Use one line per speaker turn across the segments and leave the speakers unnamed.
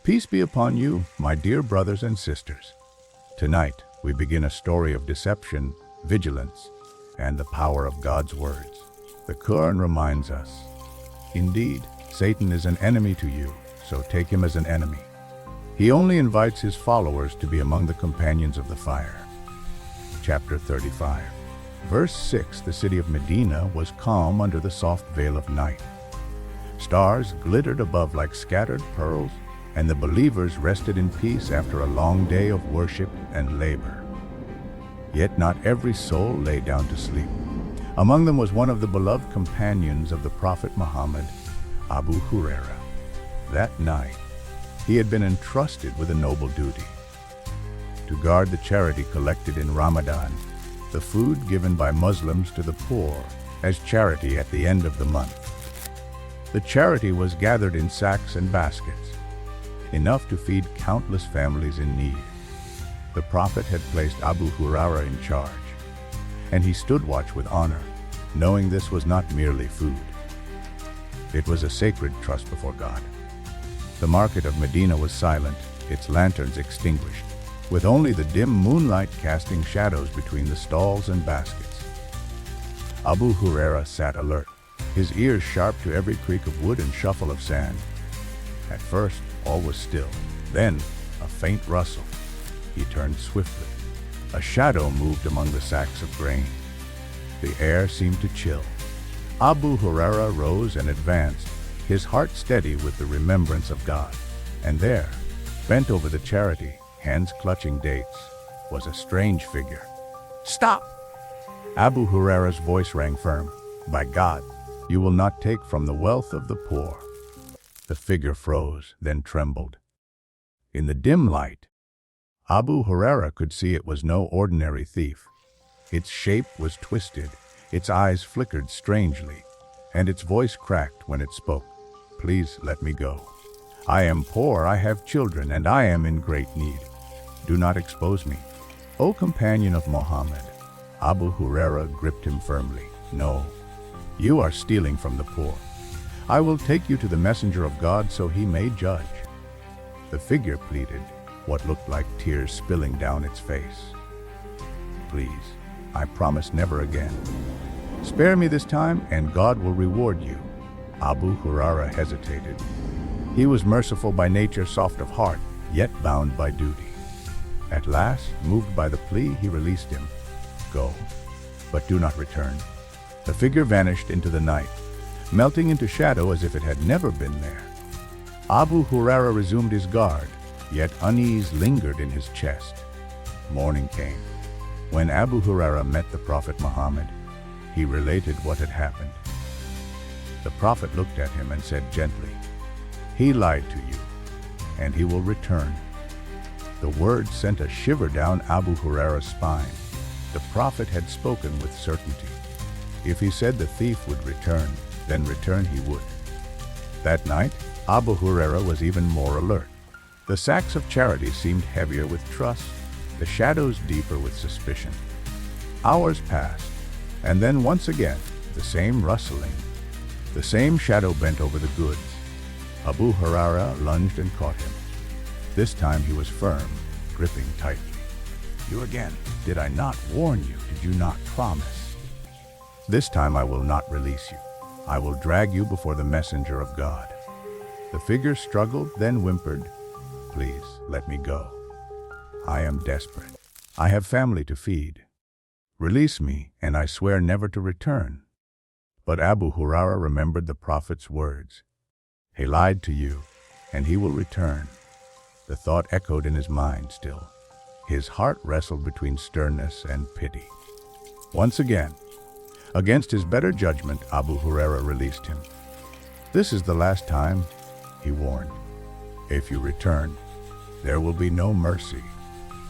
Peace be upon you, my dear brothers and sisters. Tonight, we begin a story of deception, vigilance, and the power of God's words. The Qur'an reminds us, indeed, Satan is an enemy to you, so take him as an enemy. He only invites his followers to be among the companions of the fire. Chapter 35. Verse 6. The city of Medina was calm under the soft veil of night. Stars glittered above like scattered pearls, and the believers rested in peace after a long day of worship and labor. Yet not every soul lay down to sleep. Among them was one of the beloved companions of the Prophet Muhammad, Abu Hurairah. That night, he had been entrusted with a noble duty: to guard the charity collected in Ramadan, the food given by Muslims to the poor as charity at the end of the month. The charity was gathered in sacks and baskets, enough to feed countless families in need. The Prophet had placed Abu Hurairah in charge, and he stood watch with honor, knowing this was not merely food. It was a sacred trust before God. The market of Medina was silent, its lanterns extinguished, with only the dim moonlight casting shadows between the stalls and baskets. Abu Hurairah sat alert, his ears sharp to every creak of wood and shuffle of sand. At first, all was still. Then, a faint rustle. He turned swiftly. A shadow moved among the sacks of grain. The air seemed to chill. Abu Hurairah rose and advanced, his heart steady with the remembrance of God. And there, bent over the charity, hands clutching dates, was a strange figure. "Stop!" Abu Hurairah's voice rang firm. "By God, you will not take from the wealth of the poor." The figure froze, then trembled. In the dim light, Abu Hurairah could see it was no ordinary thief. Its shape was twisted, its eyes flickered strangely, and its voice cracked when it spoke. "Please let me go. I am poor, I have children, and I am in great need. Do not expose me." "O companion of Muhammad," Abu Hurairah gripped him firmly. "No, you are stealing from the poor. I will take you to the messenger of God so he may judge." The figure pleaded, what looked like tears spilling down its face. "Please, I promise never again. Spare me this time and God will reward you." Abu Hurairah hesitated. He was merciful by nature, soft of heart, yet bound by duty. At last, moved by the plea, he released him. "Go, but do not return." The figure vanished into the night, melting into shadow as if it had never been there. Abu Hurairah resumed his guard, yet unease lingered in his chest. Morning came. When Abu Hurairah met the Prophet Muhammad, he related what had happened. The Prophet looked at him and said gently, "He lied to you, and he will return." The words sent a shiver down Abu Hurairah's spine. The Prophet had spoken with certainty. If he said the thief would return, then return he would. That night, Abu Hurairah was even more alert. The sacks of charity seemed heavier with trust, the shadows deeper with suspicion. Hours passed, and then once again, the same rustling. The same shadow bent over the goods. Abu Hurairah lunged and caught him. This time he was firm, gripping tightly. "You again. Did I not warn you? Did you not promise?" "This time I will not release you. I will drag you before the messenger of God." The figure struggled, then whimpered, "Please, let me go. I am desperate. I have family to feed. Release me, and I swear never to return." But Abu Hurairah remembered the Prophet's words. He lied to you, and he will return. The thought echoed in his mind still. His heart wrestled between sternness and pity. Once again, against his better judgment, Abu Hurairah released him. "This is the last time," he warned. "If you return, there will be no mercy."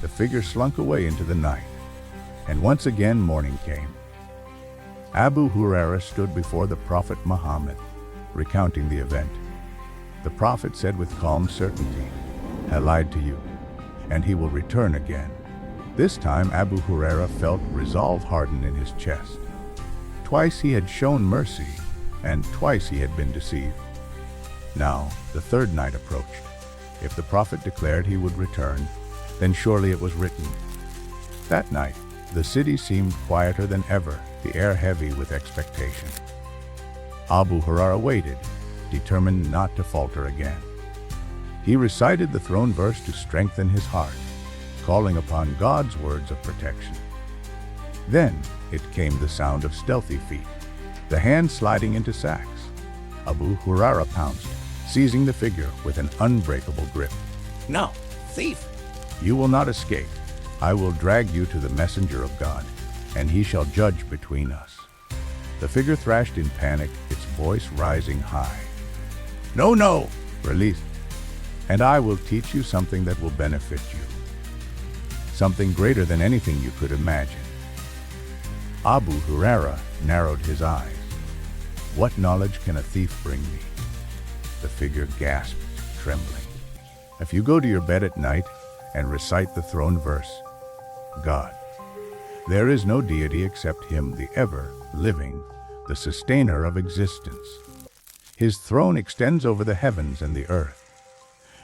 The figure slunk away into the night, and once again morning came. Abu Hurairah stood before the Prophet Muhammad, recounting the event. The Prophet said with calm certainty, "I lied to you, and he will return again." This time Abu Hurairah felt resolve harden in his chest. Twice he had shown mercy, and twice he had been deceived. Now, the third night approached. If the prophet declared he would return, then surely it was written. That night, the city seemed quieter than ever, the air heavy with expectation. Abu Hurairah waited, determined not to falter again. He recited the throne verse to strengthen his heart, calling upon God's words of protection. Then it came the sound of stealthy feet, the hands sliding into sacks. Abu Hurairah pounced, seizing the figure with an unbreakable grip.
No, thief!
You will not escape. I will drag you to the messenger of God, and he shall judge between us. The figure thrashed in panic, its voice rising high. No, no! Release. And I will teach you something that will benefit you. Something greater than anything you could imagine. Abu Hurairah narrowed his eyes. What knowledge can a thief bring me? The figure gasped, trembling. If you go to your bed at night and recite the throne verse, God, there is no deity except him, the ever-living, the sustainer of existence. His throne extends over the heavens and the earth,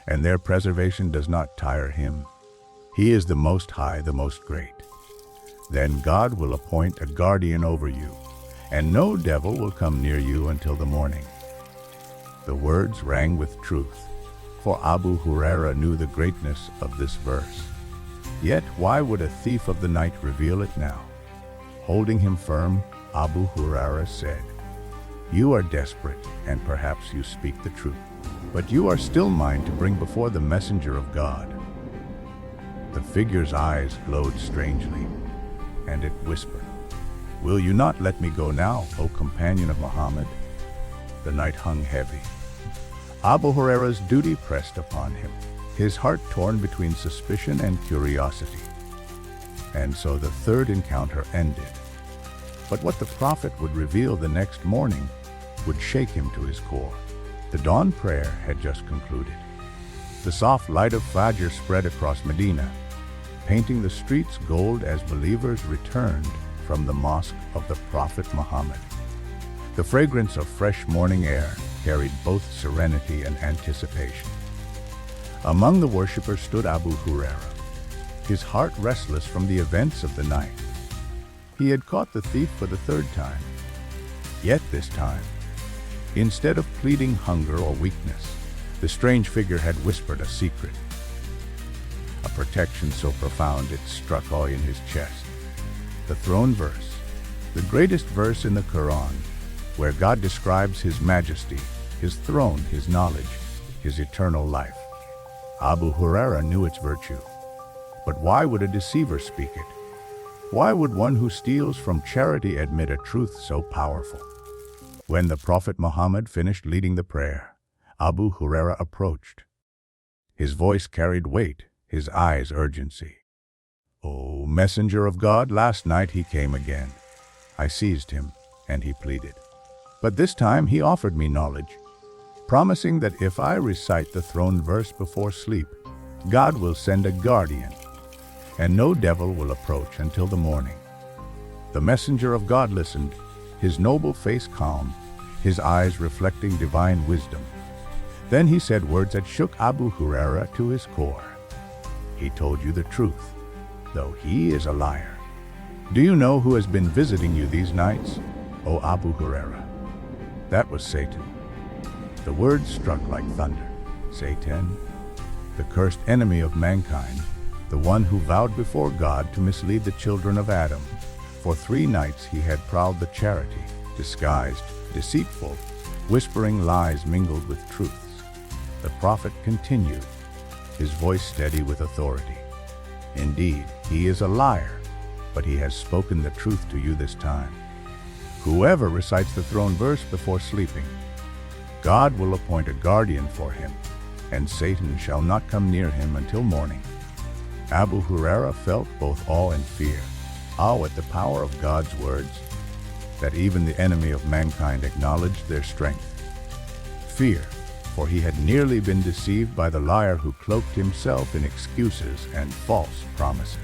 and their preservation does not tire him. He is the Most High, the Most Great. Then God will appoint a guardian over you, and no devil will come near you until the morning. The words rang with truth, for Abu Hurairah knew the greatness of this verse. Yet why would a thief of the night reveal it now? Holding him firm, Abu Hurairah said, You are desperate, and perhaps you speak the truth, but you are still mine to bring before the messenger of God. The figure's eyes glowed strangely, and it whispered, Will you not let me go now, O companion of Muhammad? The night hung heavy. Abu Hurairah's duty pressed upon him, his heart torn between suspicion and curiosity. And so the third encounter ended. But what the prophet would reveal the next morning would shake him to his core. The dawn prayer had just concluded. The soft light of Fatir spread across Medina, painting the streets gold as believers returned from the mosque of the Prophet Muhammad. The fragrance of fresh morning air carried both serenity and anticipation. Among the worshippers stood Abu Hurairah, his heart restless from the events of the night. He had caught the thief for the third time. Yet this time, instead of pleading hunger or weakness, the strange figure had whispered a secret. A protection so profound it struck awe in his chest. The throne verse, the greatest verse in the Qur'an, where God describes his majesty, his throne, his knowledge, his eternal life. Abu Hurairah knew its virtue. But why would a deceiver speak it? Why would one who steals from charity admit a truth so powerful? When the Prophet Muhammad finished leading the prayer, Abu Hurairah approached. His voice carried weight, his eyes urgency. O messenger of God, last night he came again. I seized him, and he pleaded. But this time he offered me knowledge, promising that if I recite the throne verse before sleep, God will send a guardian, and no devil will approach until the morning. The messenger of God listened, his noble face calm, his eyes reflecting divine wisdom. Then he said words that shook Abu Hurairah to his core. He told you the truth, though he is a liar. Do you know who has been visiting you these nights, O Abu Hurairah? That was Satan. The words struck like thunder. Satan, the cursed enemy of mankind, the one who vowed before God to mislead the children of Adam. For 3 nights he had prowled the charity, disguised, deceitful, whispering lies mingled with truths. The prophet continued, his voice steady with authority. Indeed, he is a liar, but he has spoken the truth to you this time. Whoever recites the throne verse before sleeping, God will appoint a guardian for him, and Satan shall not come near him until morning. Abu Hurairah felt both awe and fear, awe at the power of God's words, that even the enemy of mankind acknowledged their strength. Fear, for he had nearly been deceived by the liar who cloaked himself in excuses and false promises.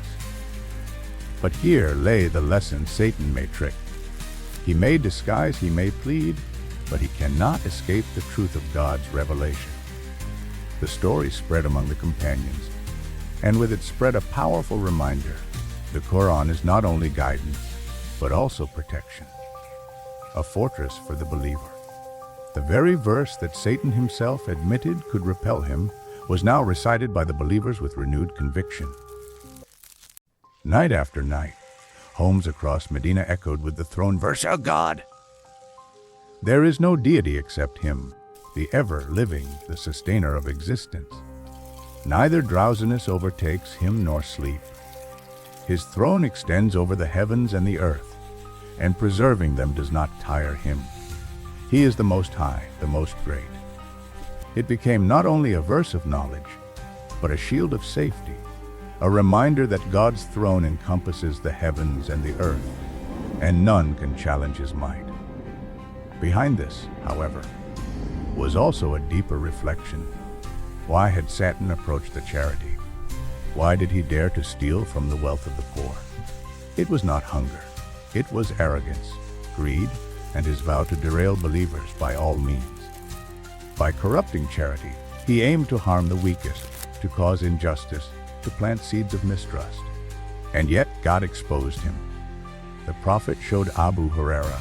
But here lay the lesson Satan may trick. He may disguise, he may plead, but he cannot escape the truth of God's revelation. The story spread among the companions, and with it spread a powerful reminder. The Qur'an is not only guidance, but also protection, a fortress for the believer. The very verse that Satan himself admitted could repel him was now recited by the believers with renewed conviction. Night after night, homes across Medina echoed with the throne verse, "O God! There is no deity except Him, the ever-living, the sustainer of existence. Neither drowsiness overtakes Him nor sleep. His throne extends over the heavens and the earth, and preserving them does not tire Him. He is the Most High, the Most Great." It became not only a verse of knowledge, but a shield of safety, a reminder that God's throne encompasses the heavens and the earth, and none can challenge His might. Behind this, however, was also a deeper reflection. Why had Satan approached the charity? Why did he dare to steal from the wealth of the poor? It was not hunger. It was arrogance, greed, and his vow to derail believers by all means. By corrupting charity, he aimed to harm the weakest, to cause injustice, to plant seeds of mistrust. And yet God exposed him. The prophet showed Abu Hurairah,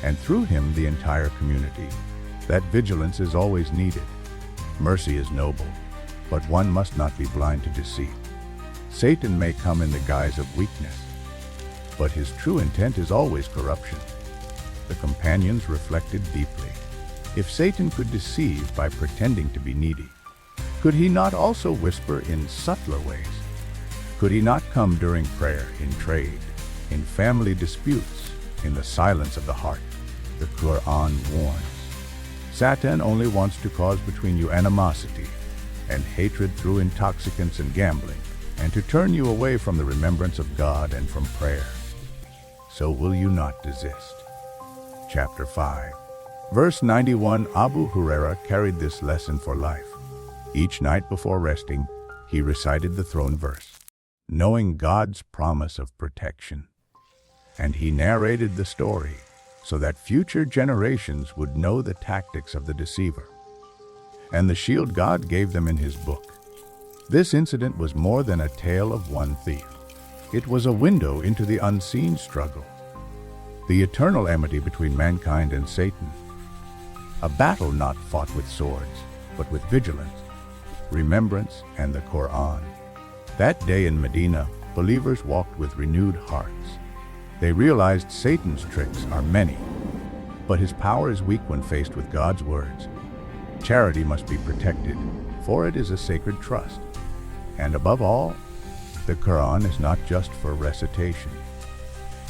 and through him the entire community, that vigilance is always needed. Mercy is noble, but one must not be blind to deceit. Satan may come in the guise of weakness, but his true intent is always corruption. The companions reflected deeply. If Satan could deceive by pretending to be needy, could he not also whisper in subtler ways? Could he not come during prayer, in trade, in family disputes, in the silence of the heart? The Qur'an warns. Satan only wants to cause between you animosity and hatred through intoxicants and gambling, and to turn you away from the remembrance of God and from prayer. So will you not desist? Chapter 5. Verse 91, Abu Hurairah carried this lesson for life. Each night before resting, he recited the throne verse, knowing God's promise of protection. And he narrated the story so that future generations would know the tactics of the deceiver and the shield God gave them in His book. This incident was more than a tale of one thief. It was a window into the unseen struggle, the eternal enmity between mankind and Satan, a battle not fought with swords, but with vigilance, remembrance, and the Qur'an. That day in Medina, believers walked with renewed hearts. They realized Satan's tricks are many, but his power is weak when faced with God's words. Charity must be protected, for it is a sacred trust. And above all, the Qur'an is not just for recitation.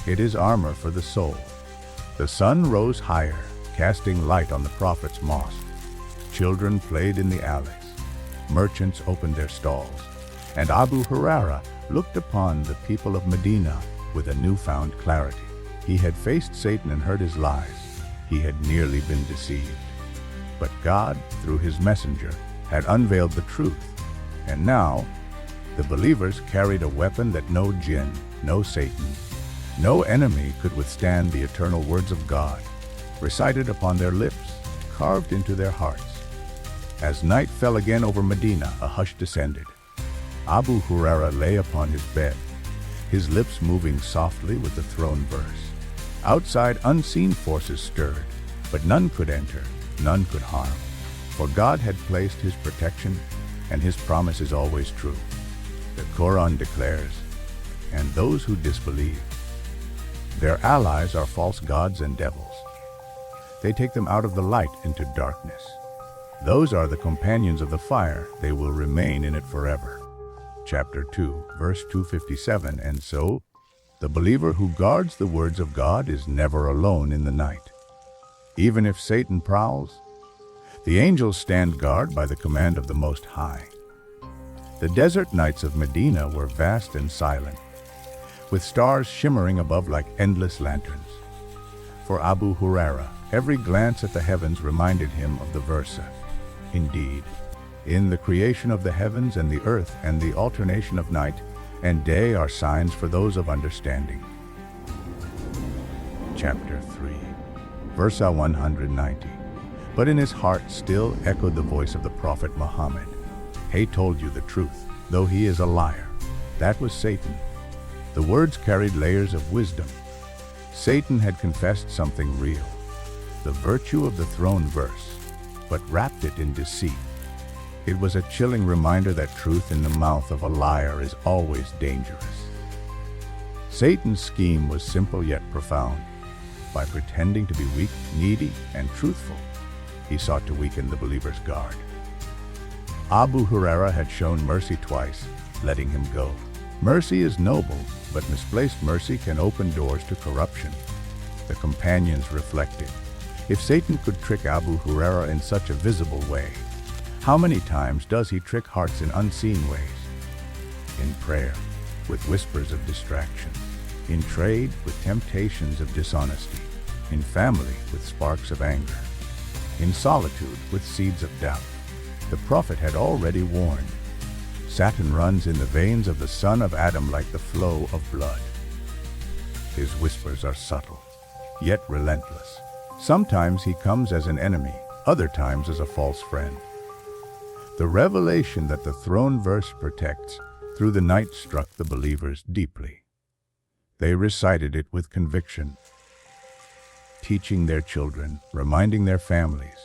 It is armor for the soul. The sun rose higher, casting light on the prophet's mosque. Children played in the alleys. Merchants opened their stalls. And Abu Hurairah looked upon the people of Medina with a newfound clarity. He had faced Satan and heard his lies. He had nearly been deceived. But God, through His messenger, had unveiled the truth. And now, the believers carried a weapon that no jinn, no Satan, no enemy could withstand: the eternal words of God, recited upon their lips, carved into their hearts. As night fell again over Medina, a hush descended. Abu Hurairah lay upon his bed, his lips moving softly with the throne verse. Outside, unseen forces stirred, but none could enter, none could harm, for God had placed His protection, and His promise is always true. The Qur'an declares, and those who disbelieve, their allies are false gods and devils. They take them out of the light into darkness. Those are the companions of the fire, they will remain in it forever. Chapter 2, verse 257. And so, the believer who guards the words of God is never alone in the night. Even if Satan prowls, the angels stand guard by the command of the Most High. The desert nights of Medina were vast and silent, with stars shimmering above like endless lanterns. For Abu Hurairah, every glance at the heavens reminded him of the verse. Indeed, in the creation of the heavens and the earth and the alternation of night and day are signs for those of understanding. Chapter 3, verse 190. But in his heart still echoed the voice of the Prophet Muhammad. He told you the truth, though he is a liar. That was Satan. The words carried layers of wisdom. Satan had confessed something real, the virtue of the throne verse, but wrapped it in deceit. It was a chilling reminder that truth in the mouth of a liar is always dangerous. Satan's scheme was simple yet profound. By pretending to be weak, needy, and truthful, he sought to weaken the believer's guard. Abu Hurairah had shown mercy twice, letting him go. Mercy is noble, but misplaced mercy can open doors to corruption. The companions reflected. If Satan could trick Abu Hurairah in such a visible way, how many times does he trick hearts in unseen ways? In prayer, with whispers of distraction. In trade, with temptations of dishonesty. In family, with sparks of anger. In solitude, with seeds of doubt. The prophet had already warned. Satan runs in the veins of the son of Adam like the flow of blood. His whispers are subtle, yet relentless. Sometimes he comes as an enemy, other times as a false friend. The revelation that the throne verse protects through the night struck the believers deeply. They recited it with conviction, teaching their children, reminding their families.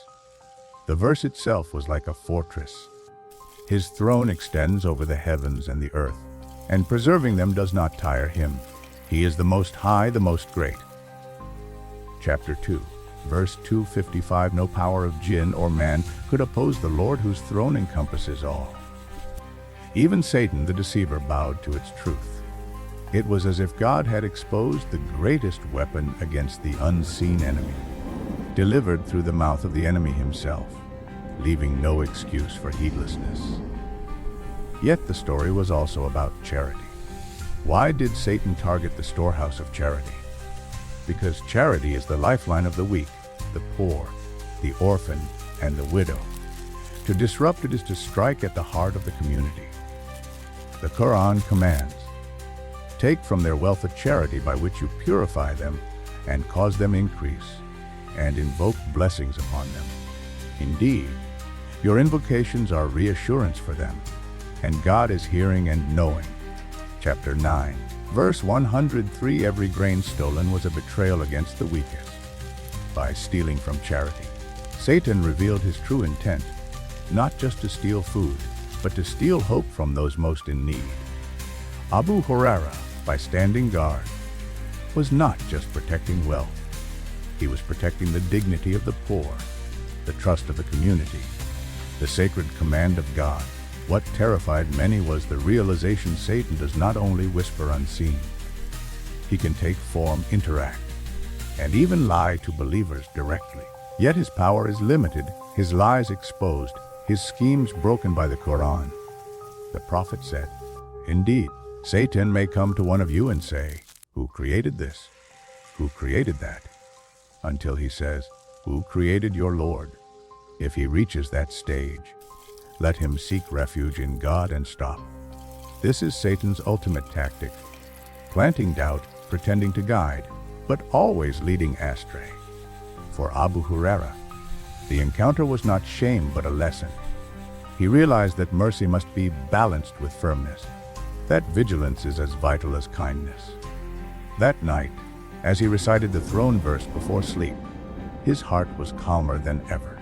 The verse itself was like a fortress. His throne extends over the heavens and the earth, and preserving them does not tire him. He is the Most High, the Most Great. Chapter 2, verse 255. No power of jinn or man could oppose the Lord whose throne encompasses all. Even Satan, the deceiver, bowed to its truth. It was as if God had exposed the greatest weapon against the unseen enemy, delivered through the mouth of the enemy himself, leaving no excuse for heedlessness. Yet the story was also about charity. Why did Satan target the storehouse of charity? Because charity is the lifeline of the weak, the poor, the orphan, and the widow. To disrupt it is to strike at the heart of the community. The Qur'an commands, "Take from their wealth a charity by which you purify them and cause them increase, and invoke blessings upon them. Indeed, your invocations are reassurance for them, and God is hearing and knowing." Chapter 9, verse 103. Every grain stolen was a betrayal against the weakest. By stealing from charity, Satan revealed his true intent, not just to steal food, but to steal hope from those most in need. Abu Hurairah, by standing guard, was not just protecting wealth. He was protecting the dignity of the poor, the trust of the community, the sacred command of God. What terrified many was the realization Satan does not only whisper unseen. He can take form, interact, and even lie to believers directly. Yet his power is limited, his lies exposed, his schemes broken by the Qur'an. The prophet said, "Indeed, Satan may come to one of you and say, 'Who created this? Who created that?' Until he says, 'Who created your Lord?' If he reaches that stage, let him seek refuge in God and stop." This is Satan's ultimate tactic, planting doubt, pretending to guide, but always leading astray. For Abu Hurairah, the encounter was not shame but a lesson. He realized that mercy must be balanced with firmness, that vigilance is as vital as kindness. That night, as he recited the throne verse before sleep, his heart was calmer than ever.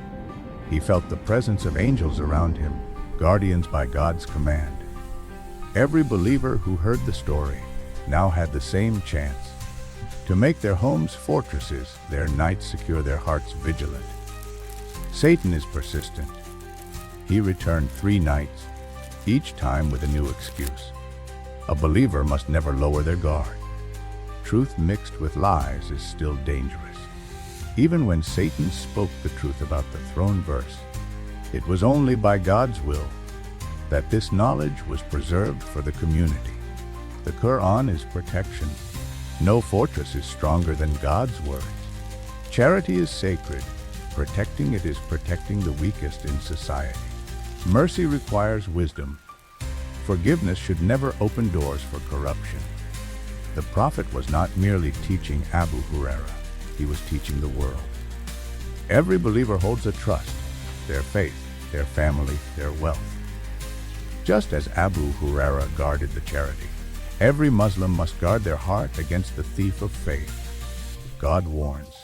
He felt the presence of angels around him, guardians by God's command. Every believer who heard the story now had the same chance to make their homes fortresses, their nights secure, their hearts vigilant. Satan is persistent. He returned 3 nights, each time with a new excuse. A believer must never lower their guard. Truth mixed with lies is still dangerous. Even when Satan spoke the truth about the throne verse, it was only by God's will that this knowledge was preserved for the community. The Qur'an is protection. No fortress is stronger than God's words. Charity is sacred. Protecting it is protecting the weakest in society. Mercy requires wisdom. Forgiveness should never open doors for corruption. The prophet was not merely teaching Abu Hurairah. He was teaching the world. Every believer holds a trust, their faith, their family, their wealth. Just as Abu Hurairah guarded the charity, every Muslim must guard their heart against the thief of faith. God warns,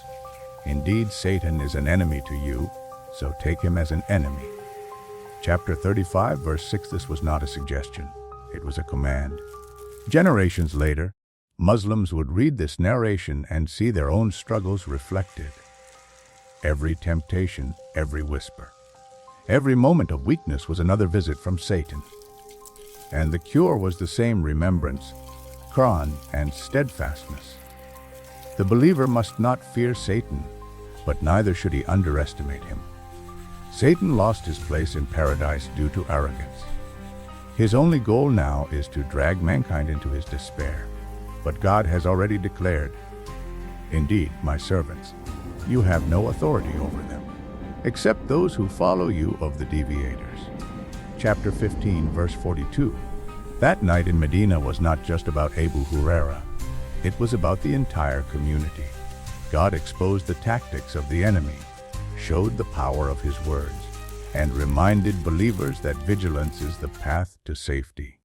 "Indeed, Satan is an enemy to you, so take him as an enemy." Chapter 35, verse 6. This was not a suggestion. It was a command. Generations later, Muslims would read this narration and see their own struggles reflected. Every temptation, every whisper, every moment of weakness was another visit from Satan. And the cure was the same: remembrance, Qur'an, and steadfastness. The believer must not fear Satan, but neither should he underestimate him. Satan lost his place in paradise due to arrogance. His only goal now is to drag mankind into his despair. But God has already declared, "Indeed, my servants, you have no authority over them, except those who follow you of the deviators." Chapter 15, verse 42. That night in Medina was not just about Abu Hurairah. It was about the entire community. God exposed the tactics of the enemy, showed the power of his words, and reminded believers that vigilance is the path to safety.